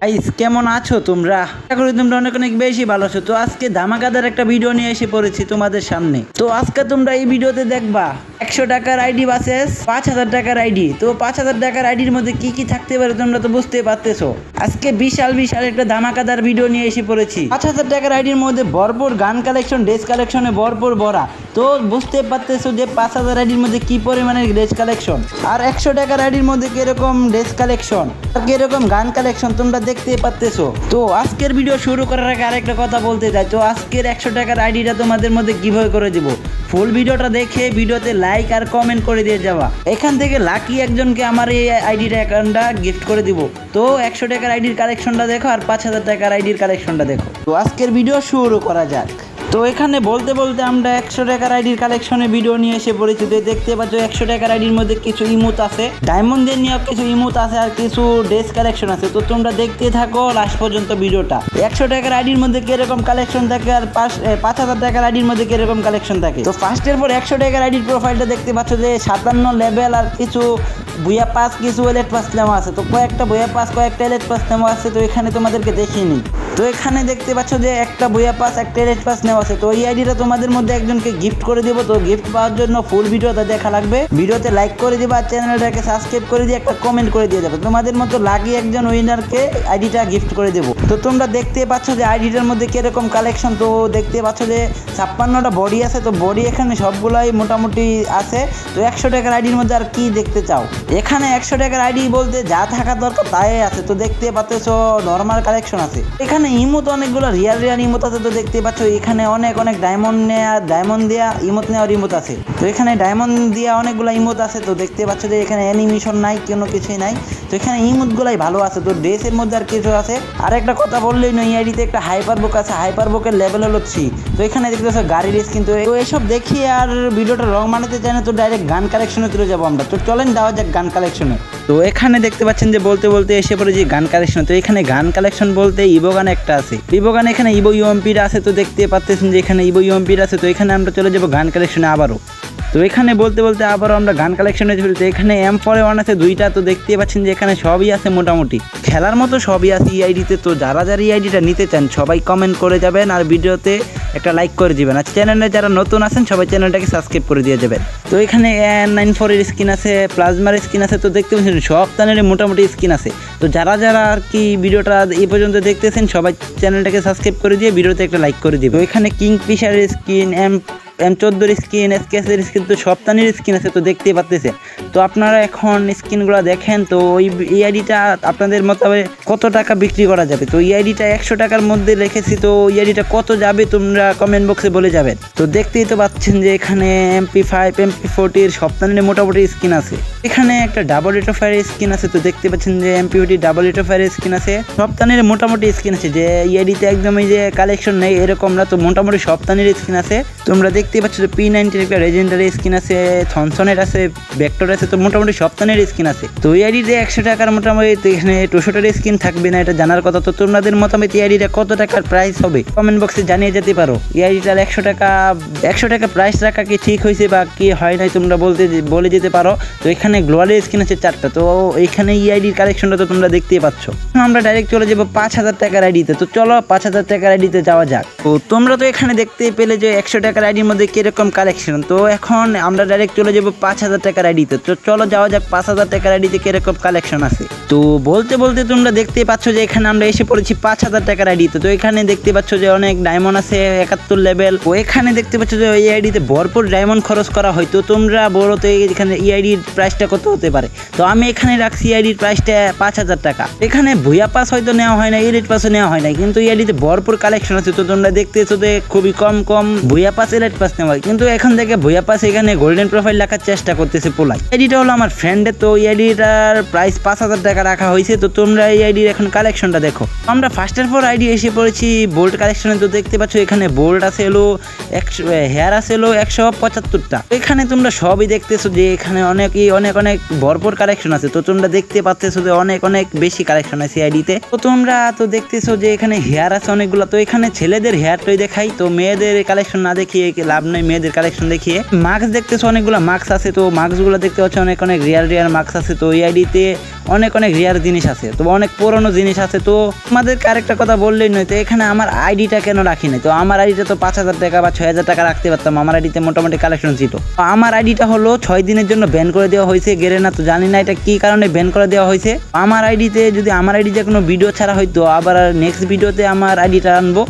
Guys কেমন আছো তোমরা? আশা করি তোমরা অনেক অনেক বেশি ভালো আছো। তো আজকে ধামাকাদার একটা ভিডিও নিয়ে এসে পড়েছি তোমাদের সামনে। তো আজকে তোমরা এই ভিডিওতে দেখবা 100 টাকার আইডি ভার্সেস 5000 টাকার আইডি। তো 5000 টাকার আইডির মধ্যে কি কি থাকতে পারে তোমরা তো বুঝতে পারতেছো। আজকে বিশাল বিশাল একটা ধামাকাদার ভিডিও নিয়ে এসে পড়েছি। 5000 টাকার আইডির মধ্যে ভরপুর গান কালেকশন, ড্রেস কালেকশনে ভরপুর ভরা। তো বুঝতে পারতেছো যে 5000 আইডির মধ্যে কি পরিমাণের ড্রেস কালেকশন, আর 100 টাকার আইডির মধ্যে কিরকম ড্রেস কালেকশন আর কিরকম গান কালেকশন তোমরা দেখতে পারতেছো। তো আজকের ভিডিও শুরু করার আগে আরেকটা কথা বলতে চাই। তো আজকের 100 টাকার আইডিটা তোমাদের মধ্যে কিভাবে করে দিব, ফুল ভিডিওটা দেখে ভিডিওতে লাইক আর কমেন্ট করে দিয়ে যাওয়া। এখান থেকে লাকি একজনকে আমার এই আইডির অ্যাকাউন্টটা গিফট করে দিব। তো 100 টাকার আইডির কালেকশনটা দেখো আর 5000 টাকার আইডির কালেকশনটা দেখো। তো আজকের ভিডিও শুরু করা যাক। তো এখানে বলতে বলতে আমরা 100 টাকার আইডির কালেকশনে ভিডিও নিয়ে এসে পড়েছি। তো দেখতে পাচ্ছ 100 টাকার আইডির মধ্যে কিছু ইমোট আছে, ডায়মন্ডের নিয়ে কিছু ইমোট আছে আর কিছু ড্রেস কালেকশন আছে। তো তোমরা দেখতে থাকো লাস্ট পর্যন্ত ভিডিওটা। 100 টাকার আইডির মধ্যে কিরকম কালেকশন থাকে আর 5000 টাকার আইডির মধ্যে কিরকম কালেকশন থাকে। তো ফার্স্টের পর 100 টাকার আইডির প্রোফাইলটা দেখতে পাচ্ছ যে 57 লেভেল আর কিছু বুয়া পাস, কিছু এলেট পাস নেওয়া আছে। তো কয়েকটা বুয়া পাস, কয়েকটা এলেট পাস নেওয়া আছে। তো এখানে তোমাদেরকে দেখিয়ে নিই। তো এখানে দেখতে পাচ্ছ যে একটা বুয়া পাস, একটা এলেট পাস নেওয়া আছে। তো এই আইডিটা তোমাদের মধ্যে একজনকে গিফট করে দিব। তো গিফট পাওয়ার জন্য ফুল ভিডিওটা দেখা লাগবে। ভিডিওতে লাইক করে দিবা আর চ্যানেলটাকে সাবস্ক্রাইব করে দিয়ে একটা কমেন্ট করে দিয়ে যাবে। তোমাদের মতো লাগিয়ে একজন উইনারকে আইডিটা গিফট করে দেবো। তো তোমরা দেখতে পাচ্ছ যে আইডিটার মধ্যে কিরকম কালেকশন। তো দেখতে পাচ্ছ যে 56টা বডি আছে। তো বডি এখানে সবগুলাই মোটামুটি আছে। তো 100 টাকার আইডির মধ্যে আর কি দেখতে চাও, এখানে 100 টাকার আইডি বলতে যা থাকা দরকার তাই আছে। তো দেখতে পাচ্ছ নর্মাল কালেকশন আছে। এখানে ইমোট অনেকগুলো রিয়াল ইমোট আছে। তো দেখতে পাচ্ছ এখানে অনেক ডায়মন্ড দেওয়া ইমোট নেওয়ার ইমোট আছে। তো এখানে ডায়মন্ড দেওয়া অনেকগুলো ইমোট আছে। তো দেখতে পাচ্ছ যে এখানে অ্যানিমেশন নাই, কোনো কিছুই নাই। তো এখানে ইমোটগুলাই ভালো আছে। তো ড্রেসের মধ্যে আর কিছু আছে। আর একটা কথা বললেই নয়, এই আইডিতে একটা হাইপার বুক আছে। হাইপার বুকের লেভেল হলো 3। তো এখানে দেখতে পাচ্ছ গাড়ির রেস। কিন্তু এইসব দেখি আর ভিডিওটা রং মানাতে চাই না। তো ডাইরেক্ট গান কালেকশনে চলে যাবো আমরা। তো চলেন দেওয়া যাক গান কালেকশনে। তো এখানে দেখতে পাচ্ছেন যে বলতে বলতে এসে পড়ে যে গান কালেকশন। তো এখানে গান কালেকশন বলতে ইভো গান একটা আছে। ইভো গান এখানে ইভো ইউএমপির আছে। তো দেখতে পাচ্ছেন যে এখানে ইভো ইউএমপির আছে। তো এখানে আমরা চলে যাবো গান কালেকশনে আবারও। তো এখানে বলতে বলতে আবারও আমরা গান কালেকশনে চলে। তো এখানে M41 আছে 2টা। তো দেখতে পাচ্ছেন যে এখানে সবই আছে, মোটামুটি খেলার মতো সবই আছে এই আইডিতে। তো যারা যারা এই আইডিটা নিতে চান সবাই কমেন্ট করে যাবেন আর ভিডিওতে একটা লাইক করে দিবেন। আর চ্যানেলে যারা নতুন আছেন সবাই চ্যানেলটাকে সাবস্ক্রাইব করে দিয়ে যাবেন। তো এখানে N94 এর স্কিন আছে, প্লাজমার স্কিন আছে। তো দেখতে পাচ্ছেন সব চ্যানেলে মোটামুটি স্কিন আছে। তো যারা যারা আর কি ভিডিওটা এই পর্যন্ত দেখতেছেন সবাই চ্যানেলটাকে সাবস্ক্রাইব করে দিয়ে ভিডিওতে একটা লাইক করে দিবে। তো এখানে কিংফিশারের skin, M14 skin, SKS skin, তো সপ্তাহের স্কিন আছে। তো দেখতেই পাচ্ছেন। তো আপনারা এখন স্কিনগুলো দেখেন। তো এই আইডিটা আপনাদের মোতাবেক কত টাকা বিক্রি করা যাবে। তো এই আইডিটা 100 টাকার মধ্যে রেখেছি। তো এই আইডিটা কত যাবে তোমরা কমেন্ট বক্সে বলে যাবেন। তো দেখতেই তো পাচ্ছেন যে এখানে MP5, MP40 সপ্তাহের মোটামুটি স্কিন আছে। এখানে একটা double rate of fire skin আছে। তো দেখতে পাচ্ছেন যে MP40 double rate of fire skin আছে। সপ্তাহের মোটামুটি স্কিন আছে। যে এই আইডিতে একদমই যে কালেকশন নেই এরকম না। তো মোটামুটি সপ্তাহের স্কিন আছে। তোমরা দেখতে পাচ্ছ যে P90 একটা লেজেন্ডারি স্কিন আছে, থনসনের আছে, ভেক্টর আছে। তো মোটামুটি সপ্তাহের স্কিন আছে। তো এই আইডিতে 100 টাকার মোটামুটি এখানে 64 স্কিন থাকবে না, এটা জানার কথা। তো তোমাদের মতামত এই আইডিটা কত টাকার প্রাইস হবে কমেন্ট বক্সে জানিয়ে যেতে পারো। এই আইডিটার 100 টাকা প্রাইস রাখা কি ঠিক হয়েছে বা কি হয় নাই তোমরা বলে যেতে পারো। তো এখানে গ্লোয়াল স্কিন আছে 4টা। তো এখানে এই আইডির কালেকশনটা তো তোমরা দেখতেই পাচ্ছ। আমরা ডাইরেক্ট চলে যাবো 5000 টাকার আইডিতে। তো চলো 5000 টাকার আইডিতে যাওয়া যাক। তো তোমরা তো এখানে দেখতেই পেলে যে 100 টাকার আইডির মধ্যে কিরকম কালেকশন। তো এখন আমরা ডাইরেক্ট চলে যাবো 5000 টাকার আইডিতে। তো চলো যাওয়া যাক 5000 টাকার আইডিতে কিরকম কালেকশন আছে। তো বলতে বলতে তোমরা দেখতেই পাচ্ছ যে এখানে আমরা এসে পড়েছি 5000 টাকার আইডিতে। তো এখানে দেখতে পাচ্ছ যে অনেক ডায়মন্ড আছে, 71 লেভেল। ও এখানে দেখতে পাচ্ছ যে এই আইডিতে ভরপুর ডায়মন্ড খরচ করা হয়। তো তোমরা বলো তো এখানে এই আইডির প্রাইসটা কত হতে পারে। তো আমি এখানে রাখছি এই আইডির প্রাইসটা 5000 টাকা। এখানে ভুয়া পাস হয়তো নেওয়া হয় না, এলিট পাসও নেওয়া হয় না, কিন্তু এই আইডিতে ভরপুর কালেকশন আছে। তো তোমরা দেখতেছো যে খুবই কম ভুয়া পাস, এলিট পাস নেওয়া হয়। কিন্তু এখন থেকে ভুয়া পাস এখানে গোল্ডেন প্রোফাইল রাখার চেষ্টা করতেছে পোলাই। আইডিটা হলো আমার ফ্রেন্ডের। তো এই আইডিটার প্রাইস 5000 টাকা রাখা হয়েছে। তো তোমরা এই আইডির এখন কালেকশনটা দেখো। আমরা ফার্স্টের পর আইডি এসে পড়েছি বোল্ট কালেকশনে। তো দেখতে পাচ্ছ এখানে বোল্ট আছে হলো 100, হেয়ার আছে হলো 175টা। এখানে তোমরা সবই দেখতেছো যে এখানে অনেক ভরপুর কালেকশন আছে। তো তোমরা দেখতে পাচ্তেছো যে অনেক বেশি কালেকশন আছে আইডিতে। তো তোমরা তো দেখতেছো যে এখানে হেয়ার আছে অনেকগুলো। তো এখানে ছেলেদের হেয়ারটাই দেখাই। তো মেয়েদের কালেকশন না দেখিয়ে লাভ নেই মেয়েদের কালেকশন দেখিয়ে। মাস্ক দেখতেছো অনেকগুলো মাস্ক আছে, তো মাস্কগুলো দেখতে পাচ্ছ অনেক রিয়ার মাস্ক আছে। তো এই আইডিতে অনেক রিয়ার জিনিস আছে, তো অনেক পুরনো জিনিস আছে। তো তোমাদেরকে আরেকটা কথা বললেই নয়, তো এখানে আমার আইডিটা কেন রাখি নাই? তো আমার আইডিটা তো 5,000 টাকা বা 6,000 টাকা রাখতে পারতাম, আমার আইডিতে মোটামুটি কালেকশন ছিল। আমার আইডিটা হলো 6 দিনের জন্য ব্যান করে দেওয়া হয়েছে গেরেনা, তো জানি না এটা কি কারণে ব্যান করে দেওয়া হয়েছে। আমার আইডিতে যদি আমার আইডিতে কোনো ভিডিও ছাড়া হয়তো আবার নেক্সট ভিডিওতে আমার আইডিটা আনবো।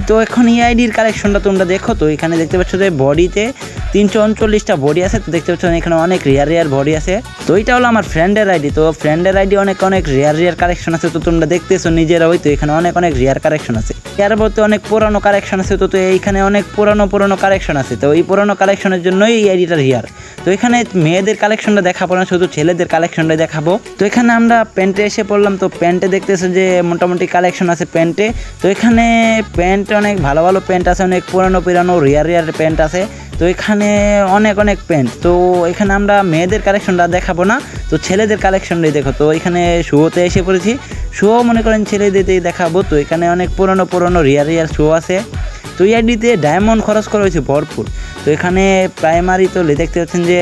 তো এখন আইডির কালেকশনটা তোমরা দেখো। তো এখানে দেখতে পাচ্ছ যে বডিতে 339টা বডি আছে। তো দেখতে পাচ্ছ এখানে অনেক রিয়ার বডি আছে। তো এটা হলো আমার ফ্রেন্ডের আইডি। তো ফ্রেন্ডের আইডি অনেক রিয়ার কালেকশন আছে। তো তোমরা দেখতেছো নিজেরা, হয়তো এখানে অনেক রিয়ার কালেকশন আছে। এর বলতে অনেক পুরানো কালেকশন আছে। তো এইখানে অনেক পুরানো কালেকশন আছে। তো এই পুরানো কালেকশনের জন্যই এই আইডিটা রিয়ার। তো এখানে মেয়েদের কালেকশনটা দেখাবো না, শুধু ছেলেদের কালেকশনটাই দেখাবো। তো এখানে আমরা প্যান্টে এসে পড়লাম। তো প্যান্টে দেখতেছো যে মোটামুটি কালেকশন আছে প্যান্টে। তো এখানে প্যান্ট অনেক ভালো প্যান্ট আছে, অনেক পুরানো রিয়ার প্যান্ট আছে। তো এখানে অনেক প্যান্ট। তো এখানে আমরা মেয়েদের কালেকশনটা দেখাবো না, তো ছেলেদের কালেকশনটাই দেখো। তো এখানে শুতে এসে পড়েছি, শুও মনে করেন ছেলেদেরই দেখাবো। তো এখানে অনেক পুরনো রিয়ার শু আছে। তো এই আইডিতে ডায়মন্ড খরচ করা হয়েছে ভরপুর। তো এখানে প্রাইমারি তো দেখতে পাচ্ছেন যে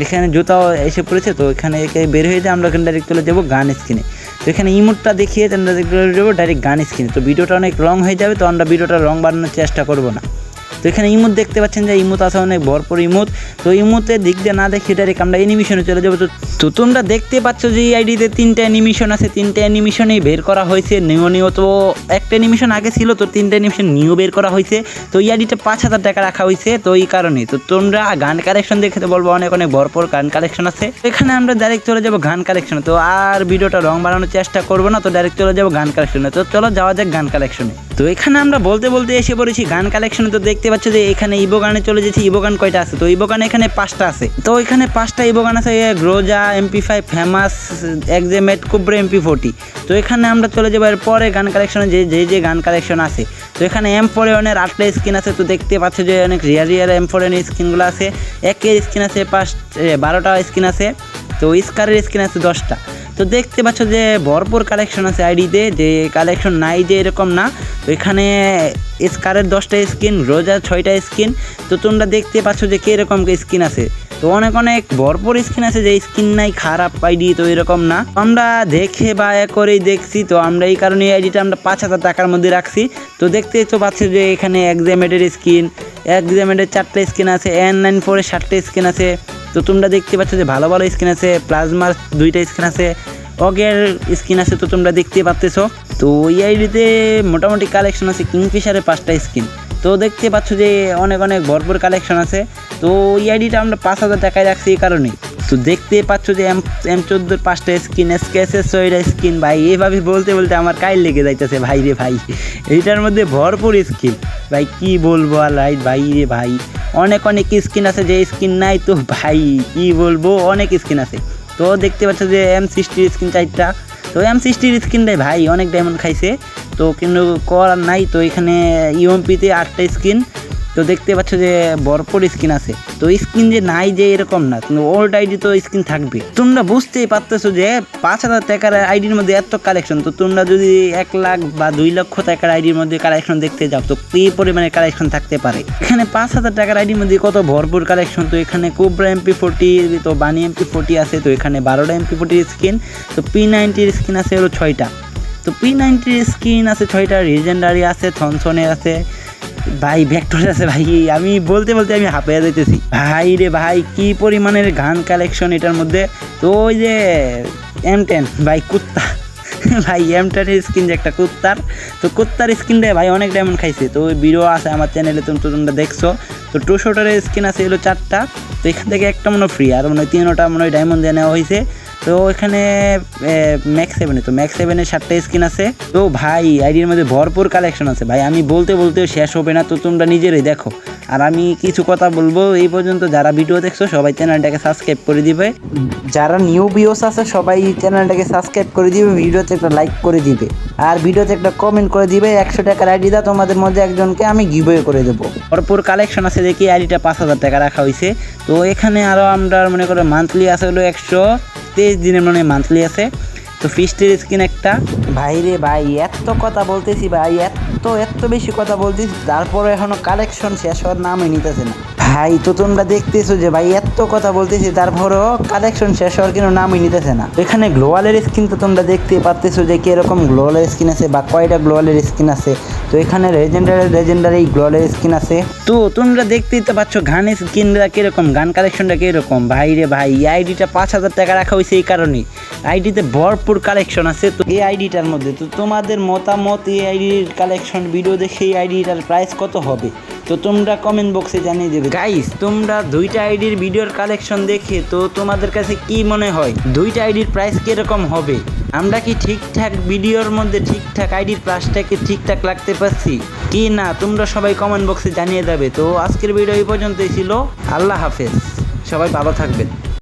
এখানে জুতাও এসে পড়েছে। তো এখানে বের হয়ে যায়, আমরা এখানে ডাইরেক্ট চলে যাবো গান স্ক্রিনে। তো এখানে ইমোটটা দেখিয়ে আমরা যাবো ডাইরেক্ট গান স্ক্রিনে। তো ভিডিওটা অনেক লং হয়ে যাবে, তো আমরা ভিডিওটা লং বানানোর চেষ্টা করবো না। তো এখানে ইমোট দেখতে পাচ্ছেন যে ইমোট আছে অনেক ভরপুর ইমোট। তো ইমোটের দিক দিয়ে না দেখি ডাইরেক্ট আমরা অ্যানিমেশনে চলে যাবো। তো তোমরা দেখতে পাচ্ছ যে এই আইডিতে 3টা অ্যানিমেশন আছে, 3টা অ্যানিমেশনেই বের করা হয়েছে নিউ। তো একটা অ্যানিমেশন আগে ছিল, তো 3টা অ্যানিমেশন নিউ বের করা হয়েছে। তো এই আইডিটা 5,000 টাকা রাখা হয়েছে। তো এই কারণে তো তোমরা গান কালেকশন দেখতে বলবো, অনেক ভরপুর গান কালেকশন আছে। এখানে আমরা ডাইরেক্ট চলে যাবো গান কালেকশনে। তো আর ভিডিওটা রং বানানোর চেষ্টা করবো না, তো ডাইরেক্ট চলে যাবো গান কালেকশনে। তো চলো যাওয়া যাক গান কালেকশনে। তো এখানে আমরা বলতে এসে পড়েছি গান কালেকশনে। তো দেখতে পাচ্ছ যে এখানে ইভো গানে চলে যাচ্ছি। ইভো গান কয়টা আছে? তো ইভো গান এখানে 5টা আছে। তো এখানে 5টা ইভো গান আছে, গ্রোজা, MP5, ফেমাস, এক্সেমেট, কুব্রা, MP40। তো এখানে আমরা চলে যাবো এর পরে গান কালেকশনে যে গান কালেকশন আছে। তো এখানে M4 8টা স্কিন আছে। তো দেখতে পাচ্ছ যে অনেক রিয়ার M4 স্কিনগুলো আছে। 1 স্কিন আছে, 12টা স্কিন আছে। তো স্কারের স্কিন আছে 10টা। তো দেখতে পাচ্ছ যে ভরপুর কালেকশন আছে আইডিতে, যে কালেকশন নাই যে এরকম না। তো এখানে স্কারের 10টা স্কিন, রোজার 6টা স্কিন। তো তোমরা দেখতে পাচ্ছ যে কীরকম স্কিন আছে। তো অনেক ভরপুর স্কিন আছে, যে স্কিন নাই খারাপ আইডি তো এরকম না। আমরা দেখে বা করেই দেখছি। তো আমরা এই কারণে এই আইডিটা আমরা 5,000 টাকার মধ্যে রাখছি। তো দেখতেই তো পাচ্ছি যে এখানে এক্সামেটের স্কিন, এক্সামেটের 4টা স্কিন আছে, N94 এর 7টা স্কিন আছে। তো তোমরা দেখতে পাচ্ছ যে ভালো স্কিন আছে, প্লাজমার 2টা স্কিন আছে, অগের স্কিন আছে। তো তোমরা দেখতে পাচ্ছ। তো এই আইডিতে মোটামুটি কালেকশন আছে, কিংফিশারের 5টা স্কিন। তো দেখতে পাচ্ছ যে অনেক ভরপুর কালেকশন আছে। তো এই আইডিটা আমরা 5,000 টাকায় রাখছি এই কারণেই। তো দেখতে পাচ্ছ যে M14 5টা স্কিন, SKS 6টা স্কিন। ভাই এইভাবে বলতে আমার কাইল লেগে যাইতেছে ভাই রে ভাই। এইটার মধ্যে ভরপুর স্কিন ভাই, কি বলবো আর ভাই রে ভাই। অনেক স্কিন আছে, যে স্কিন নাই তো ভাই কি বলবো, অনেক স্কিন আছে। তো দেখতে পাচ্ছ যে M60 স্কিন 4টা। তো M60 স্কিনটাই ভাই অনেক ডায়মন্ড খাইছে, তো কিন্তু করার নাই। তো এখানে UMPতে 8টা স্কিন। তো দেখতে পাচ্ছ যে ভরপুর স্কিন আছে। তো স্কিন যে নাই যে এরকম না, কিন্তু ওল্ড আইডি তো স্কিন থাকবে। তোমরা বুঝতেই পারতেছো যে 5,000 টাকার আইডির মধ্যে এত কালেকশন। তো তোমরা যদি 1 লাখ বা 2 লক্ষ টাকার আইডির মধ্যে কালেকশন দেখতে যাও, তো কী পরিমাণে কালেকশন থাকতে পারে। এখানে 5,000 টাকার আইডির মধ্যে কত ভরপুর কালেকশন। তো এখানে কুব্রা MP40, তো বানি MP40 আছে। তো এখানে 12টা MP40 স্কিন। তো P90 স্কিন আছে হলো 6টা। তো P90 স্কিন আছে 6টা, লিজেন্ডারি আছে, থনসনের আছে ভাই, ভেক্টর আছে ভাই। আমি বলতে আমি হাঁপিয়ে যাইতেছি ভাই রে ভাই, কি পরিমাণের গান কালেকশন এটার মধ্যে। তো ওই যে M10 ভাই, কুত্তা ভাই, M10 স্কিন যে একটা কুত্তার। তো কুত্তার স্কিন রে ভাই অনেক ডায়মন্ড খাইছে। তো ওই ভিডিও আছে আমার চ্যানেলে, তোমরা দেখছো। তো 200টার স্কিন আছে হলো 4টা। তো এখান থেকে একটা মনে ফ্রি, আর মনে হয় 3টা মনে হয় ডায়মন্ড দিয়ে নেওয়া হয়েছে। তো এখানে ম্যাক্স 7, তো ম্যাক্স 7-এর 7টা স্কিন আছে। তো ভাই আইডির মধ্যে ভরপুর কালেকশন আছে ভাই, আমি বলতেও শেষ হবে না। তো তোমরা নিজেরাই দেখো, আর আমি কিছু কথা বলবো এই পর্যন্ত। যারা ভিডিও দেখছো সবাই চ্যানেলটাকে সাবস্ক্রাইব করে দিবে, যারা নিউ ভিউয়ার্স আছে সবাই চ্যানেলটাকে সাবস্ক্রাইব করে দিবে, ভিডিওতে একটা লাইক করে দিবে, আর ভিডিওতে একটা কমেন্ট করে দিবে। 100 টাকার আইডি দা, তোমাদের মধ্যে একজনকে আমি গিভওয়ে করে দেবো। ভরপুর কালেকশন আছে, দেখি আইডিটা 5,000 টাকা রাখা হয়েছে। তো এখানে আরও আমরা মনে করো মান্থলি আছে হলো 123 দিনের মানে মান্থলি আছে। তো ফিস্টের স্কিন একটা। ভাই রে ভাই, এত কথা বলতেছি ভাই, এত বেশি কথা বলতেছি, তারপরে এখনো কালেকশন শেষ হওয়ার নামই নিতেছে না ভাই। তো তোমরা দেখতেছো যে ভাই এত কথা বলতেছি, তারপরেও কালেকশন শেষ হওয়ার কোনো নামই নিতেছে না। এখানে গ্লোয়ালের স্কিন তো তোমরা দেখতে পারতেছো যে কিরকম গ্লোয়ালের স্কিন আছে বা কয়টা গ্লোয়ালের স্কিন আছে। তো এখানে লেজেন্ডারি গ্লোয়ালের স্কিন আছে। তো তোমরা দেখতেই তো পাচ্ছ গান স্কিনটা কিরকম, গান কালেকশনটা কিরকম। ভাই রে ভাই, এই আইডিটা 5,000 টাকা রাখা হয়েছে এই কারণেই। আইডিতে ভরপুর কালেকশন আছে। তো এই আইডিটার মধ্যে তো তোমাদের মতামত, এই আইডির কালেকশন ভিডিও দেখে এই আইডিটার প্রাইস কত হবে তো তোমরা কমেন্ট বক্সে জানিয়ে দেবে। গাইস, তোমরা দুইটা আইডির ভিডিওর কালেকশন দেখে তো তোমাদের কাছে কি মনে হয় দুইটা আইডির প্রাইস কিরকম হবে? আমরা কি ঠিকঠাক ভিডিওর মধ্যে ঠিকঠাক আইডির প্রাইসটাকে ঠিকঠাক লাগতে পারছি কি না? তোমরা সবাই কমেন্ট বক্সে জানিয়ে দেবে। তো আজকের ভিডিও এই পর্যন্তই ছিল। আল্লাহ হাফেজ, সবাই ভালো থাকবেন।